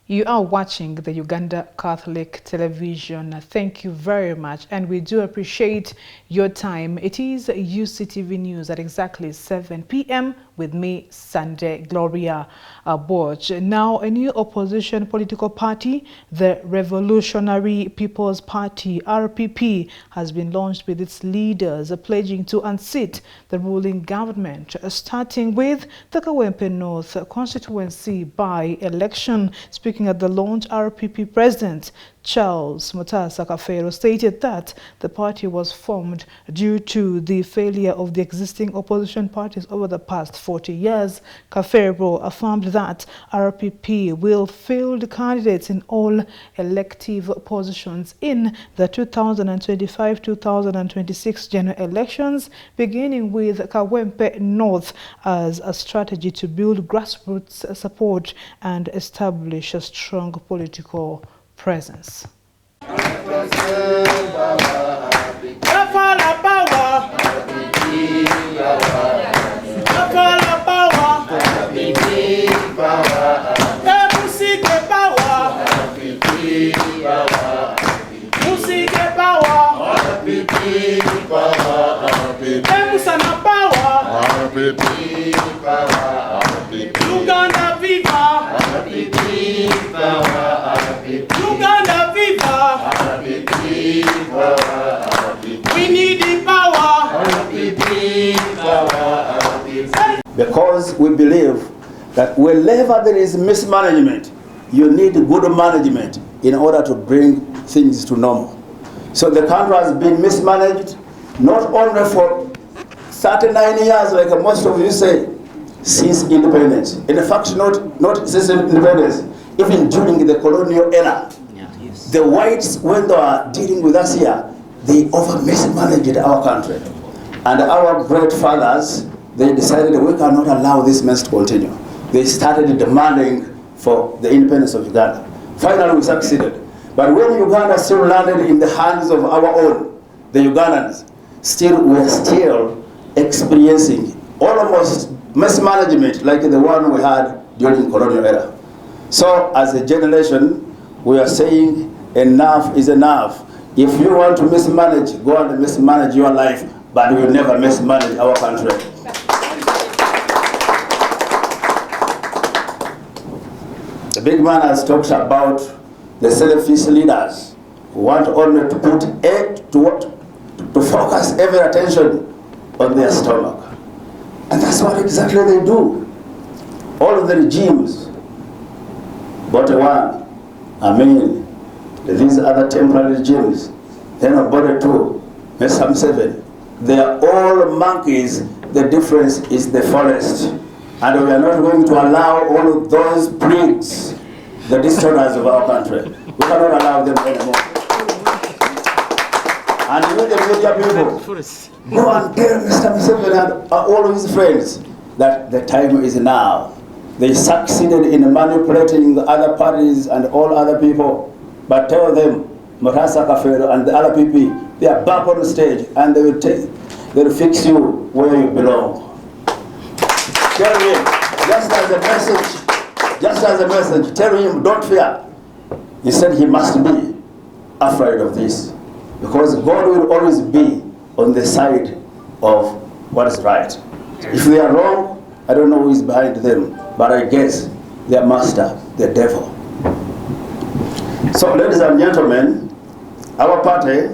You are watching the Uganda Catholic Television. Thank you very much, and we do appreciate your time. It is UCTV News at exactly 7 p.m. with me, Sunday Gloria Borch. Now, a new opposition political party, the Revolutionary People's Party, RPP, has been launched with its leaders pledging to unseat the ruling government, starting with the Kawempe North constituency by-election. Speaking at the launch, RPP President Charles Mutasa Kafero stated that the party was formed due to the failure of the existing opposition parties over the past 40 years. Kafero affirmed that RPP will field candidates in all elective positions in the 2025-2026 general elections, beginning with Kawempe North as a strategy to build grassroots support and establish a strong political presence. Uganda viva! Uganda viva! We need the power! Because we believe that wherever there is mismanagement, you need good management in order to bring things to normal. So the country has been mismanaged not only for 39 years, like most of you say, since independence. In fact, not since independence, even during the colonial era. The whites, when they were dealing with us here, they over-mismanaged our country. And our great fathers, they decided that we cannot allow this mess to continue. They started demanding for the independence of Uganda. Finally, we succeeded. But when Uganda still landed in the hands of our own, the Ugandans, we are still experiencing almost mismanagement like the one we had during colonial era. So as a generation, we are saying enough is enough. If you want to mismanage, go and mismanage your life, but we will never mismanage our country. The big man has talked about the selfish leaders who want only to put to focus every attention on their stomach. And that's what exactly they do. All of the regimes, Bote 1, these other temporary regimes, then Bote 2, Mesam 7, they are all monkeys. The difference is the forest. And we are not going to allow all of those prigs, the destroyers of our country. We cannot allow them anymore. And with the media people, go and tell Mr. Museveni and all of his friends that the time is now. They succeeded in manipulating the other parties and all other people. But tell them, Mutasa Kafero and the other people, they are back on the stage and they will fix you where you belong. Tell him, just as a message, tell him, don't fear. He said he must be afraid of this. Because God will always be on the side of what is right. If they are wrong, I don't know who is behind them, but I guess their master, the devil. So, ladies and gentlemen, our party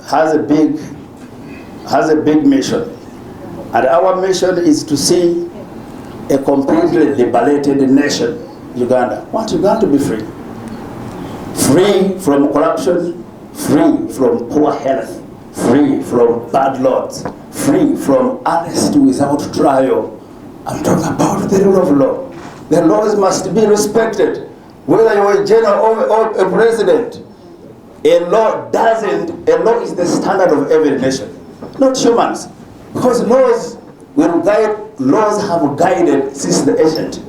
has a big mission, and our mission is to see a completely liberated nation, Uganda. We want Uganda to be free, free from corruption, free from poor health, free from bad laws, free from arrest without trial. I'm talking about the rule of law. The laws must be respected. Whether you're a general or a president, a law is the standard of every nation, not humans. Because laws have guided since the ancient.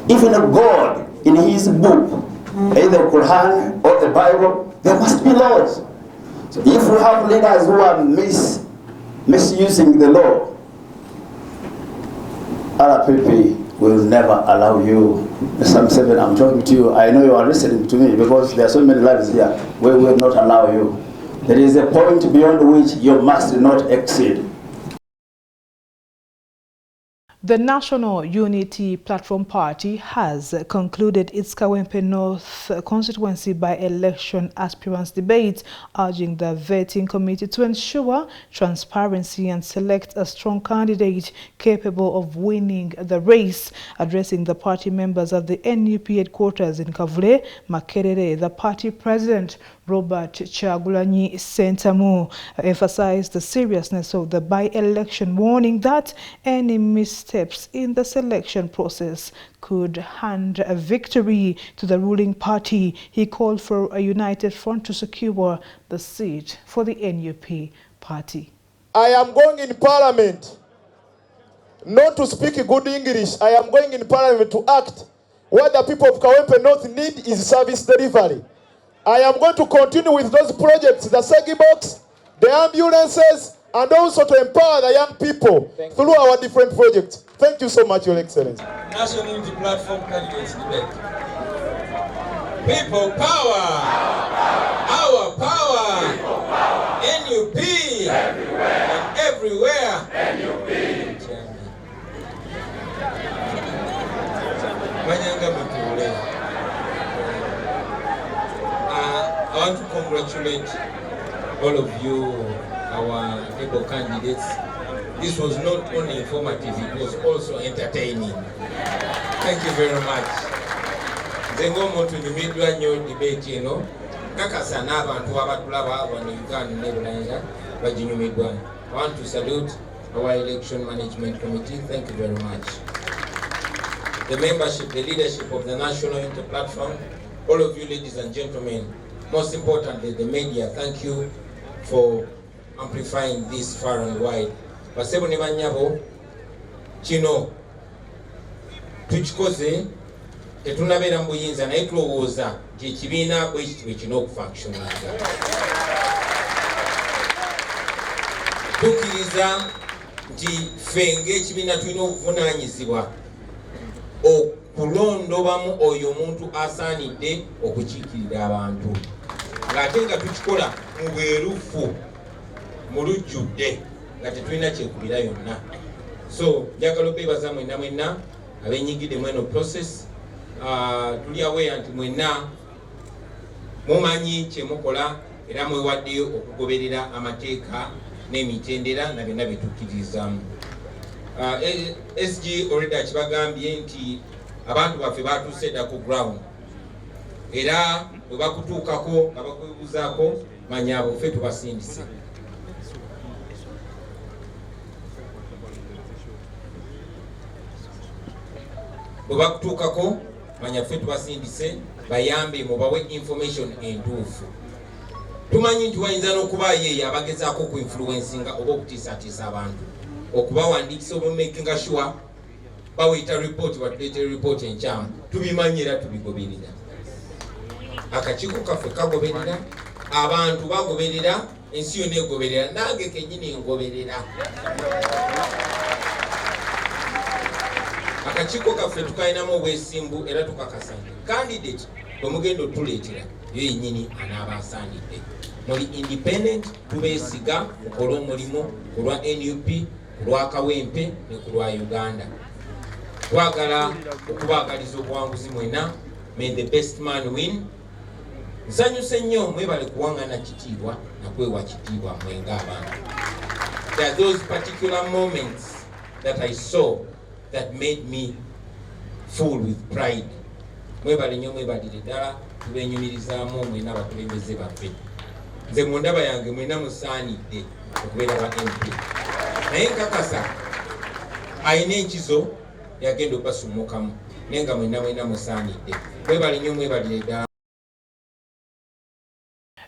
Even God, in his book, either the Quran or the Bible, there must be laws. So if we have leaders who are misusing the law, RPP we will never allow you. Psalm 7, I'm talking to you. I know you are listening to me because there are so many lives here. We will not allow you. There is a point beyond which you must not exceed. The National Unity Platform Party has concluded its Kawempe North constituency by-election aspirants debate, urging the vetting committee to ensure transparency and select a strong candidate capable of winning the race. Addressing the party members at the NUP headquarters in Kavule, Makerere, the party president, Robert Kyagulanyi Ssentamu, emphasized the seriousness of the by-election, warning that any missteps in the selection process could hand a victory to the ruling party. He called for a united front to secure the seat for the NUP party. I am going in parliament not to speak good English. I am going in parliament to act. What the people of Kawempe North need is service delivery. I am going to continue with those projects, the Segi box, the ambulances, and also to empower the young people through our different projects. Thank you so much, Your Excellency. National Unity Platform candidates debate. People power. Our power. NUP. Everywhere. And everywhere. NUP. I want to congratulate all of you, our able candidates. This was not only informative, it was also entertaining. Thank you very much. Zengo to the mid-annual debate, you know. Kakasana abantu abatulaba wano Uganda ne Bulanga bajinyumiddwa. I want to salute our election management committee. Thank you very much. The membership, the leadership of the National Unity Platform, all of you ladies and gentlemen, most importantly the media, thank you for amplifying this far and wide. Basebo ne banyabo kino tukikoze tetunabeera mbuyinza naye tulowooza kyekibiina bwekitibwe kino okufunctioninga. Tukkiriza nti ffe ng'ekibiina tulina obuvunaanyizibwa okulondobamu oyo omuntu asaanidde okukiikirira abantu ng'ate nga tukikola mu bwerufu mu lujjudde nga tetulina kyekubira yonna. So njagala okwebaza mwenna abennyigidde mweno process. Tuli aweya nti mwenna mumanyi kyemukola era mwewaddeyo okugoberera amateeka n'emitendera na byonna byetukkiririzaamu. SG already akibagambye nti abantu baffe batuuse dda ku ground era bwe bakutuukako nga bakwebuzaako manya abo ffe tubasindise. Bwe bakutuukako manya ffe tubasindise bayambe mubawe information entuufu. Tumanyi nti wayinza n'okubaayo eyo abagezaako ku influencinga oba okutiisatiisa abantu okubawandiikisa oba making sure bawuyita report batuleetera report enkyamu. Tubimanyi era tubigoberera. Akakiiko kaffe kagoberera, abantu bagoberera, ensi yonna egoberera, nange kennyini ngoberera. Akakiiko kaffe tukalinamu obwesimbu era tukakasa nti candidate omugendo tuleetera yo yennyini anaaba asaanidde. Muli independent, tubeesiga mukola omulimu ku lwa NUP, ku lwa Kawempe ne ku lwa Uganda. Twagala okubaagaliza obuwanguzi mwena. May the best man win. Nsanyuse nnyo mwebale kuwaŋŋana kitiibwa nakwewa kitiibwa mwenga abantu. There are those particular moments that I saw that made me full with pride. Mwebale nnyo mwebalire ddala tubenyumirizaamu mwena abakulembeze baffe. Nze mu ndaba yange mwena musaanidde okubeera ba MP. Naye nkakasa ayina enkizo yagenda okubasummukamu naye nga mwena musaanidde. Mwebale nnyo mwebalire ddala.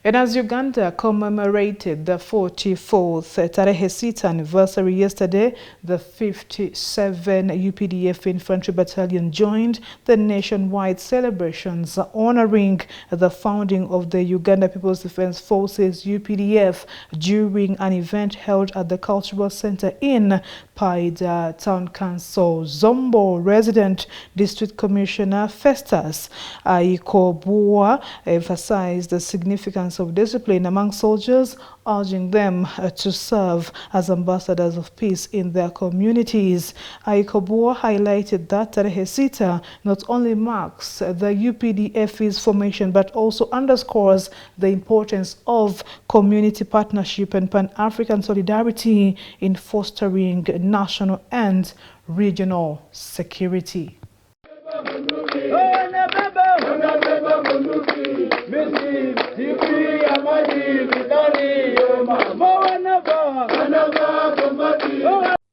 And as Uganda commemorated the 44th Tarehe Sita anniversary yesterday, the 57 UPDF Infantry Battalion joined the nationwide celebrations honoring the founding of the Uganda People's Defense Forces UPDF during an event held at the Cultural Center in Paida Town Council. Zombo resident District Commissioner Festus Aikobua emphasized the significance of discipline among soldiers, urging them to serve as ambassadors of peace in their communities. Aikobua highlighted that Tarehesita not only marks the UPDF's formation but also underscores the importance of community partnership and Pan-African solidarity in fostering national and regional security.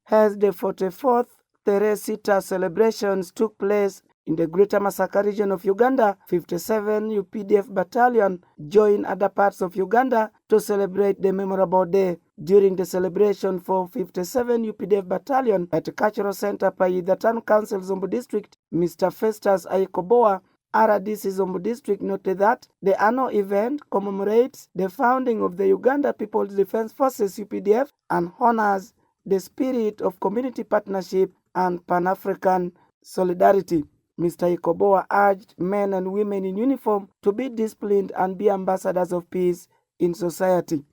As the 44th Teresita celebrations took place in the Greater Masaka region of Uganda, 57 UPDF battalion joined other parts of Uganda to celebrate the memorable day. During the celebration for 57 UPDF battalion at the Cultural Center by the Town Council Zombo District, Mr. Festus Aikoboa, RDC Zombo District, noted that the annual event commemorates the founding of the Uganda People's Defense Forces UPDF and honors the spirit of community partnership and Pan-African solidarity. Mr. Ikoboa urged men and women in uniform to be disciplined and be ambassadors of peace in society.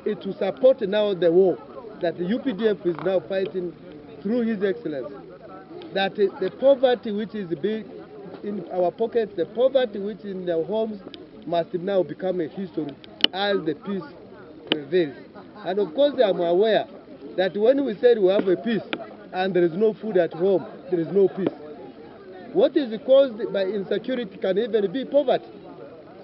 It to support now the war that the UPDF is now fighting through His Excellency. That the poverty which is big in our pockets, the poverty which is in our homes must now become a history as the peace prevails. And of course I am aware that when we said we have a peace and there is no food at home, there is no peace. What is caused by insecurity can even be poverty.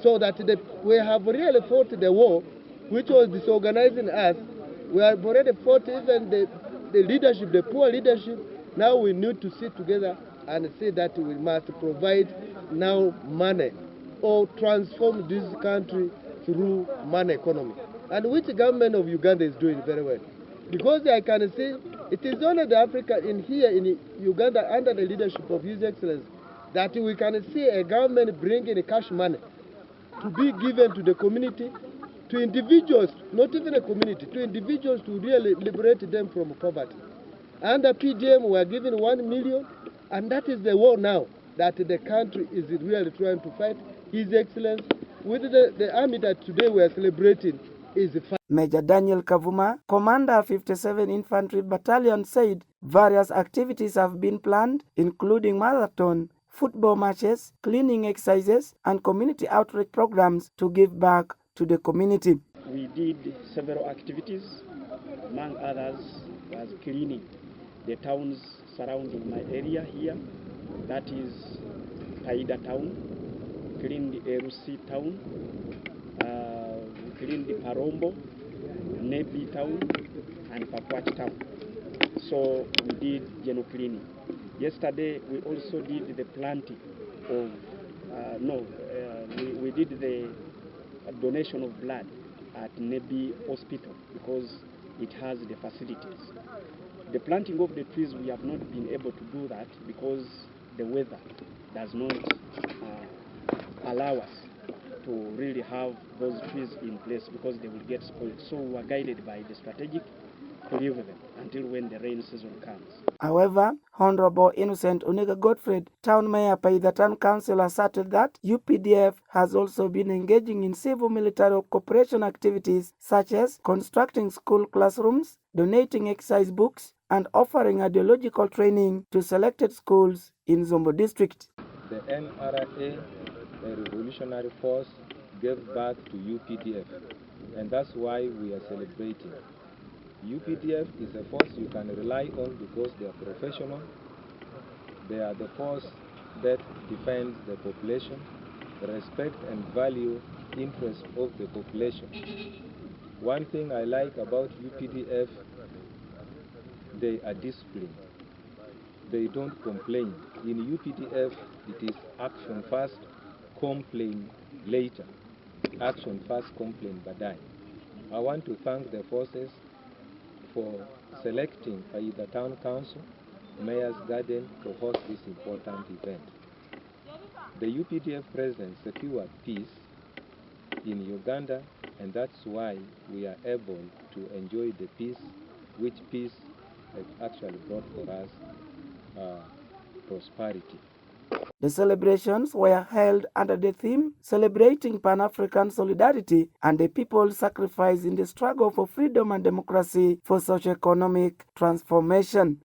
So that we have really fought the war which was disorganizing us. We have already fought even the leadership, the poor leadership. Now we need to sit together and say that we must provide now money or transform this country through money economy. And which government of Uganda is doing very well. Because I can see it is only the Africa in here in Uganda under the leadership of His Excellency that we can see a government bringing cash money to be given to the community, to individuals, not even a community, to individuals to really liberate them from poverty. Under PDM we are given 1 million, and that is the war now that the country is really trying to fight. His Excellency, with the army that today we are celebrating, is fighting. Major Daniel Kavuma, commander of 57 Infantry Battalion, said various activities have been planned, including marathon, football matches, cleaning exercises, and community outreach programs to give back to the community. We did several activities, among others was cleaning the towns surrounding my area here, that is Paida town, cleaned the Erusi town, we cleaned the Parombo, Nebi town, and Pakwach town. So we did general cleaning. Yesterday we also did the planting of, we did the donation of blood at Nebi Hospital because it has the facilities. The planting of the trees, we have not been able to do that because the weather does not allow us to really have those trees in place because they will get spoiled. So we are guided by the strategic to leave them until when the rain season comes. However, Honorable Innocent Onega Godfred, town mayor by the town council, asserted that UPDF has also been engaging in civil-military cooperation activities such as constructing school classrooms, donating exercise books, and offering ideological training to selected schools in Zombo district. The NRA, a revolutionary force, gave back to UPDF, and that's why we are celebrating. UPDF is a force you can rely on because they are professional. They are the force that defends the population, respect and value interests of the population. One thing I like about UPDF, they are disciplined. They don't complain. In UPDF, it is action first, complain later. Action first, complain badai. I want to thank the forces for selecting the town council, mayor's garden to host this important event. The UPDF president secured peace in Uganda, and that's why we are able to enjoy the peace, which peace it actually brought for us prosperity. The celebrations were held under the theme Celebrating Pan-African Solidarity and the People's Sacrifice in the Struggle for Freedom and Democracy for Socio-Economic Transformation.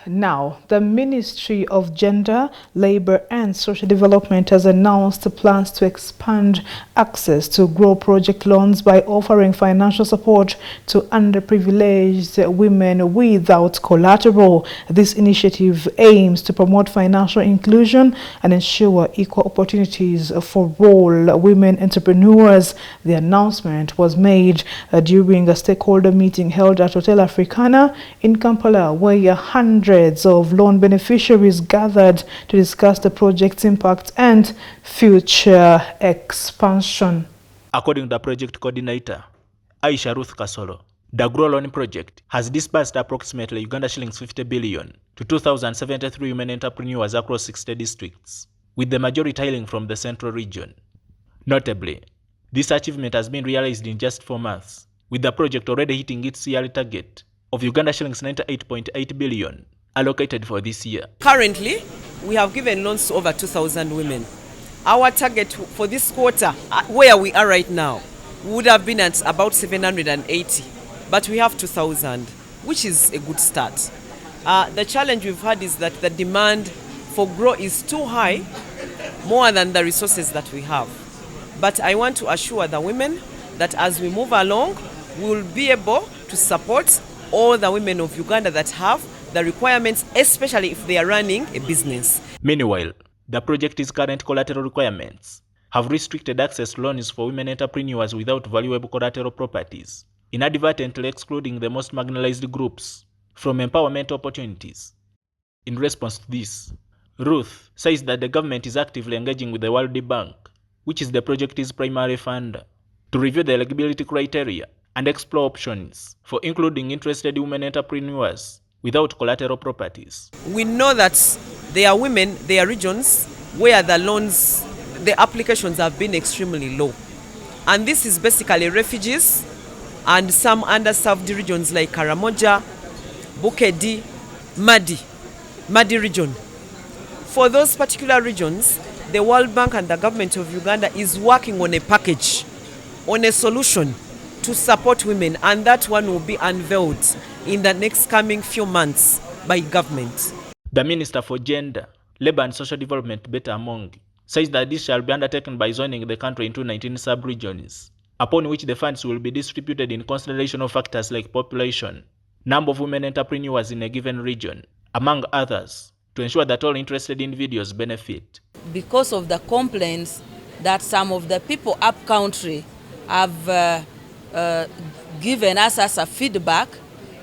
Now, the Ministry of Gender, Labour and Social Development has announced plans to expand access to GROW project loans by offering financial support to underprivileged women without collateral. This initiative aims to promote financial inclusion and ensure equal opportunities for all women entrepreneurs. The announcement was made during a stakeholder meeting held at Hotel Africana in Kampala, where hundreds of loan beneficiaries gathered to discuss the project's impact and future expansion. According to the project coordinator, Aisha Ruth Kasolo, the GROW loan project has disbursed approximately Uganda shillings 50 billion to 2,073 women entrepreneurs across 60 districts, with the majority hailing from the central region. Notably, this achievement has been realized in just 4 months, with the project already hitting its yearly target of Uganda shillings 98.8 billion allocated for this year. Currently, we have given loans to over 2,000 women. Our target for this quarter, where we are right now, would have been at about 780, but we have 2,000, which is a good start. The challenge we've had is that the demand for GROW is too high, more than the resources that we have. But I want to assure the women that as we move along, we will be able to support all the women of Uganda that have the requirements, especially if they are running a business. Meanwhile, the project's current collateral requirements have restricted access to loans for women entrepreneurs without valuable collateral properties, inadvertently excluding the most marginalized groups from empowerment opportunities. In response to this, Ruth says that the government is actively engaging with the World Bank, which is the project's primary funder, to review the eligibility criteria and explore options for including interested women entrepreneurs without collateral properties. We know that there are women, there are regions where the loans, the applications have been extremely low. And this is basically refugees and some underserved regions like Karamoja, Bukedi, Madi region. For those particular regions, the World Bank and the government of Uganda is working on a package, on a solution to support women, and that one will be unveiled in the next coming few months by government. The Minister for Gender, Labour and Social Development, Beta Among, says that this shall be undertaken by zoning the country into 19 sub-regions, upon which the funds will be distributed in consideration of factors like population, number of women entrepreneurs in a given region, among others, to ensure that all interested individuals benefit. Because of the complaints that some of the people up country have given us as a feedback,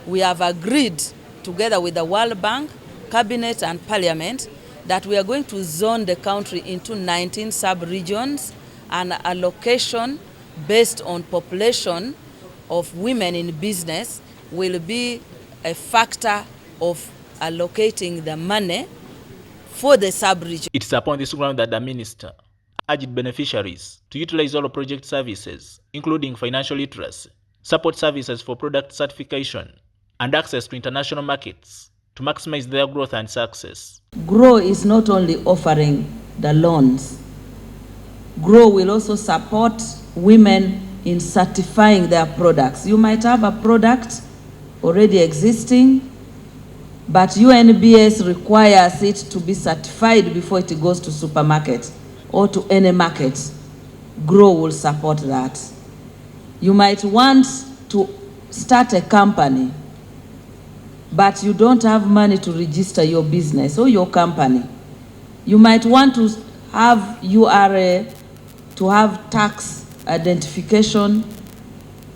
we have agreed together with the World Bank, Cabinet and Parliament that we are going to zone the country into 19 sub-regions, and allocation based on population of women in business will be a factor of allocating the money for the sub-region. It is upon this ground that the Minister urged beneficiaries to utilize all project services, including financial literacy, support services for product certification, and access to international markets to maximize their growth and success. GROW is not only offering the loans. GROW will also support women in certifying their products. You might have a product already existing, but UNBS requires it to be certified before it goes to supermarket or to any market. GROW will support that. You might want to start a company, but you don't have money to register your business or your company. You might want to have URA to have tax identification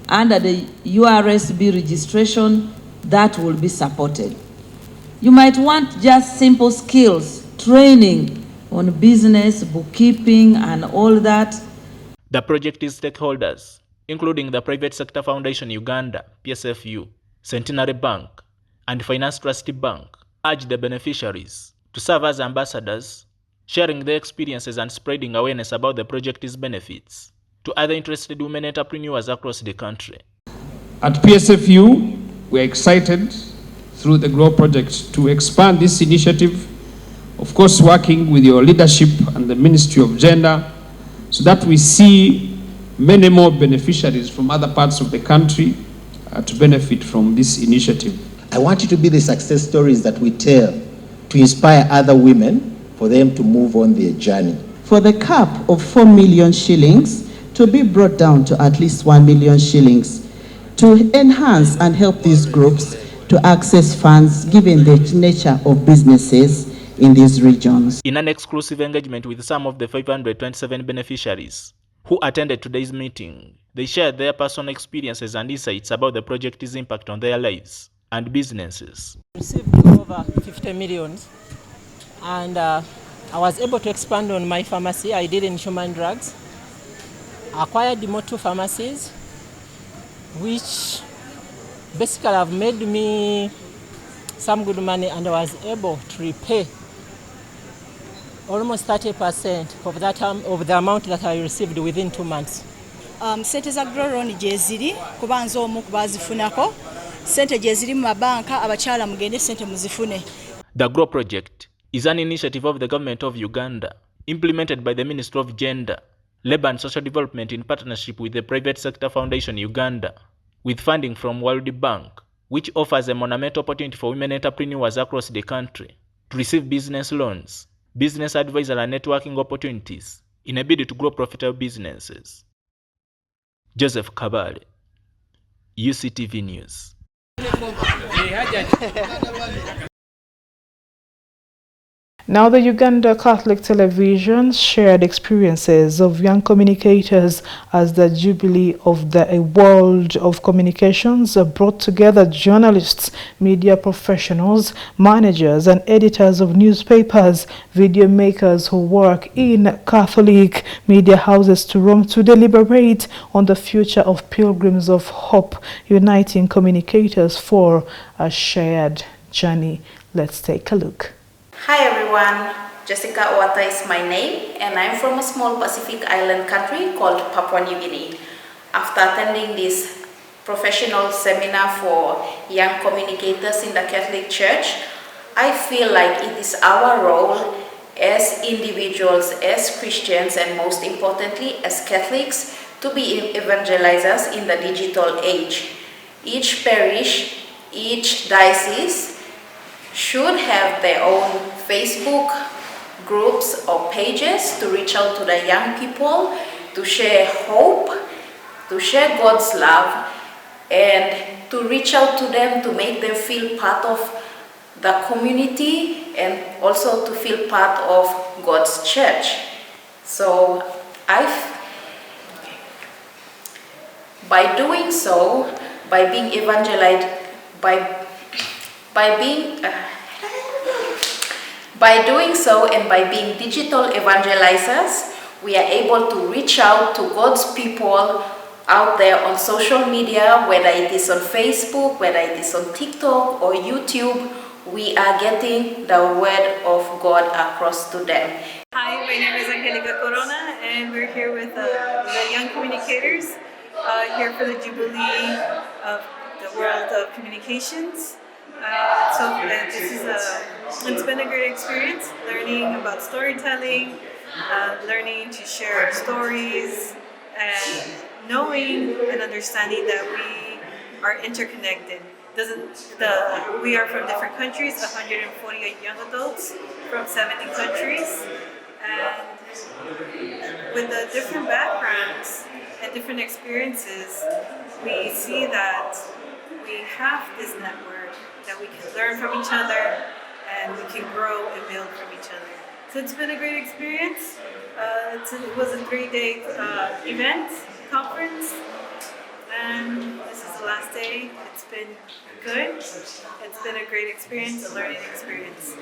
under the URSB registration. That will be supported. You might want just simple skills, training on business, bookkeeping, and all that. The project's stakeholders, including the Private Sector Foundation Uganda, PSFU, Centenary Bank, and Finance Trustee Bank, urge the beneficiaries to serve as ambassadors, sharing their experiences and spreading awareness about the project's benefits to other interested women entrepreneurs across the country. At PSFU, we are excited through the GROW project to expand this initiative, of course working with your leadership and the Ministry of Gender, so that we see many more beneficiaries from other parts of the country to benefit from this initiative. I want you to be the success stories that we tell to inspire other women for them to move on their journey. For the cap of 4 million shillings to be brought down to at least 1 million shillings to enhance and help these groups to access funds given the nature of businesses in these regions. In an exclusive engagement with some of the 527 beneficiaries who attended today's meeting, they shared their personal experiences and insights about the project's impact on their lives and businesses. Received over 50 million, and I was able to expand on my pharmacy. I did in human drugs, acquired more 2 pharmacies, which basically have made me some good money, and I was able to repay almost 30% of the amount that I received within 2 months. Sente za GROW ni jeziri kubanza omu kubazifunako sente jeziri mu mabanka abakyala mugende sente muzifune. The GROW project is an initiative of the government of Uganda implemented by the Ministry of Gender, Labour and Social Development in partnership with the Private Sector Foundation Uganda, with funding from World Bank, which offers a monumental opportunity for women entrepreneurs across the country to receive business loans, business advisor and networking opportunities in a bid to grow profitable businesses. Joseph Kabale, UCTV News. Now, the Uganda Catholic Television shared experiences of young communicators as the Jubilee of the World of Communications brought together journalists, media professionals, managers and editors of newspapers, video makers who work in Catholic media houses to Rome to deliberate on the future of Pilgrims of Hope, uniting communicators for a shared journey. Let's take a look. Hi everyone, Jessica Owata is my name and I'm from a small Pacific island country called Papua New Guinea. After attending this professional seminar for young communicators in the Catholic Church, I feel like it is our role as individuals, as Christians, and most importantly as Catholics to be evangelizers in the digital age. Each parish, each diocese should have their own Facebook groups or pages to reach out to the young people, to share hope, to share God's love, and to reach out to them to make them feel part of the community and also to feel part of God's church. So by doing so, by being evangelized, by doing so and by being digital evangelizers, we are able to reach out to God's people out there on social media, whether it is on Facebook, whether it is on TikTok or YouTube. We are getting the word of God across to them. Hi, my name is Angelica Corona and we're here with the young communicators here for the Jubilee of the World of Communications. It's been a great experience learning about storytelling, learning to share our stories, and knowing and understanding that we are interconnected. We are from different countries, 148 young adults from 70 countries, and with the different backgrounds and different experiences, we see that we have this network that we can learn from each other and we can grow and build from each other. So it's been a great experience. It was a 3-day event, conference, and this is the last day. It's been good. It's been a great experience, a learning experience.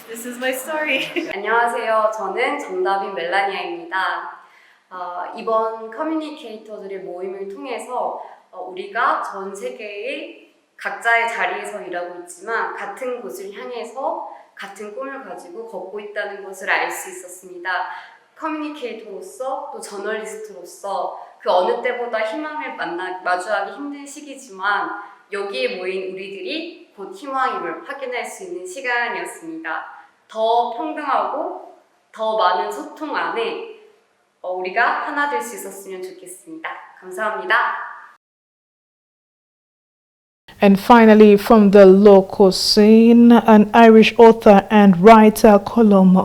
This is my story. 안녕하세요. 저는 정답인 멜라니아입니다. 이번 커뮤니케이터들의 모임을 통해서 우리가 전 세계의 각자의 자리에서 일하고 있지만 같은 곳을 향해서 같은 꿈을 가지고 걷고 있다는 것을 알 수 있었습니다. 커뮤니케이터로서 또 저널리스트로서 그 어느 때보다 희망을 마주하기 힘든 시기지만 여기에 모인 우리들이 곧 희망임을 확인할 수 있는 시간이었습니다. 더 평등하고 더 많은 소통 안에 우리가 하나 될 수 있었으면 좋겠습니다. 감사합니다. And finally, from the local scene, an Irish author and writer,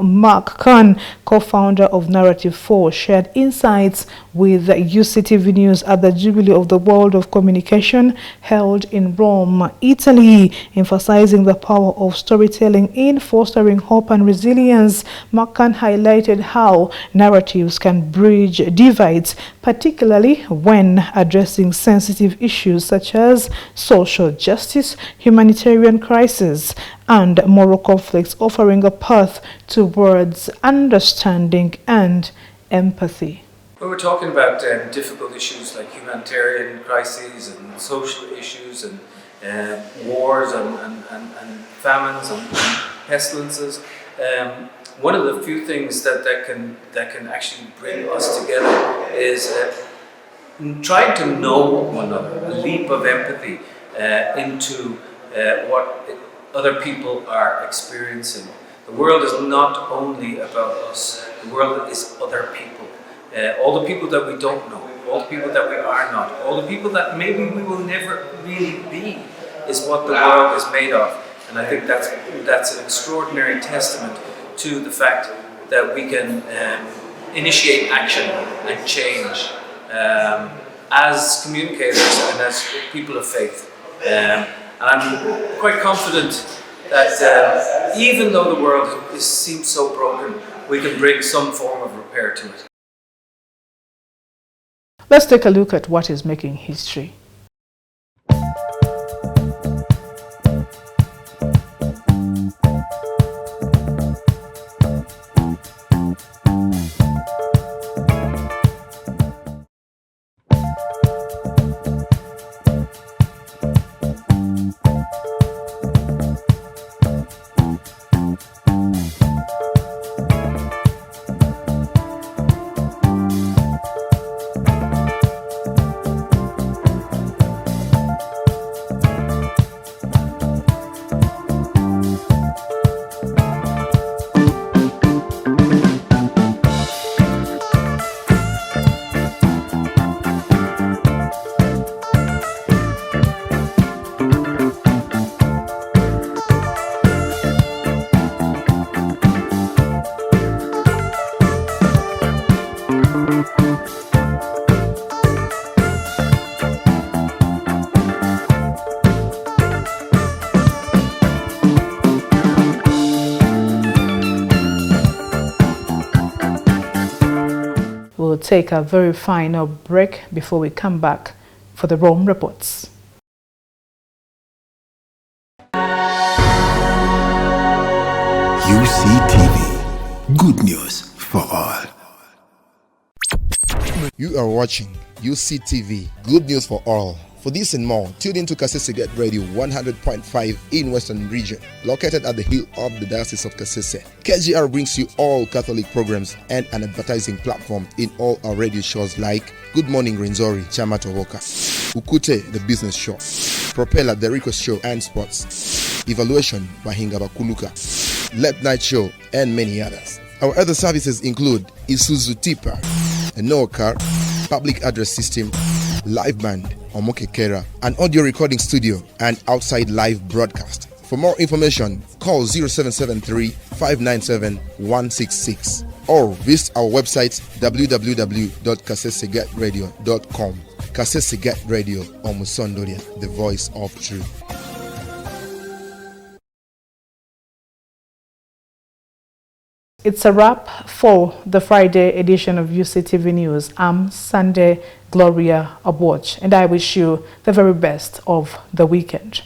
Mark Khan, co-founder of Narrative 4, shared insights with UCTV News at the Jubilee of the World of Communication held in Rome, Italy, emphasizing the power of storytelling in fostering hope and resilience. Mark Khan highlighted how narratives can bridge divides, particularly when addressing sensitive issues such as social justice, humanitarian crisis, and moral conflicts, offering a path towards understanding and empathy. We were talking about difficult issues like humanitarian crises and social issues and wars and famines and pestilences. One of the few things that can actually bring us together is trying to know one another, a leap of empathy into what other people are experiencing. The world is not only about us, the world is other people. All the people that we don't know, all the people that we are not, all the people that maybe we will never really be is what the world is made of. And I think that's an extraordinary testament to the fact that we can initiate action and change as communicators and as people of faith. And I'm quite confident that even though the world seems so broken, we can bring some form of repair to it. Let's take a look at what is making history. We'll take a very final break before we come back for the Rome reports. UCTV, good news for all. You are watching UCTV, good news for all. For this and more, tune in to Kasese Get Radio 100.5 in Western Region, located at the hill of the Diocese of Kasese. KGR brings you all Catholic programs and an advertising platform in all our radio shows like Good Morning Renzori, Chama Towoka, Ukute, the Business Show, Propeller, the Rico Show and Sports, Evaluation, Bahinga Bakuluka, Late Night Show, and many others. Our other services include Isuzu Tipa, a Noah car, public address system, live band, Omokekera, an audio recording studio, and outside live broadcast. For more information, call 0773 597 166 or visit our website www.kasesegatradio.com. Kasese Get Radio, Omusondoria, the voice of truth. It's a wrap for the Friday edition of UCTV News. I'm Sunday Gloria Abwatch, and I wish you the very best of the weekend.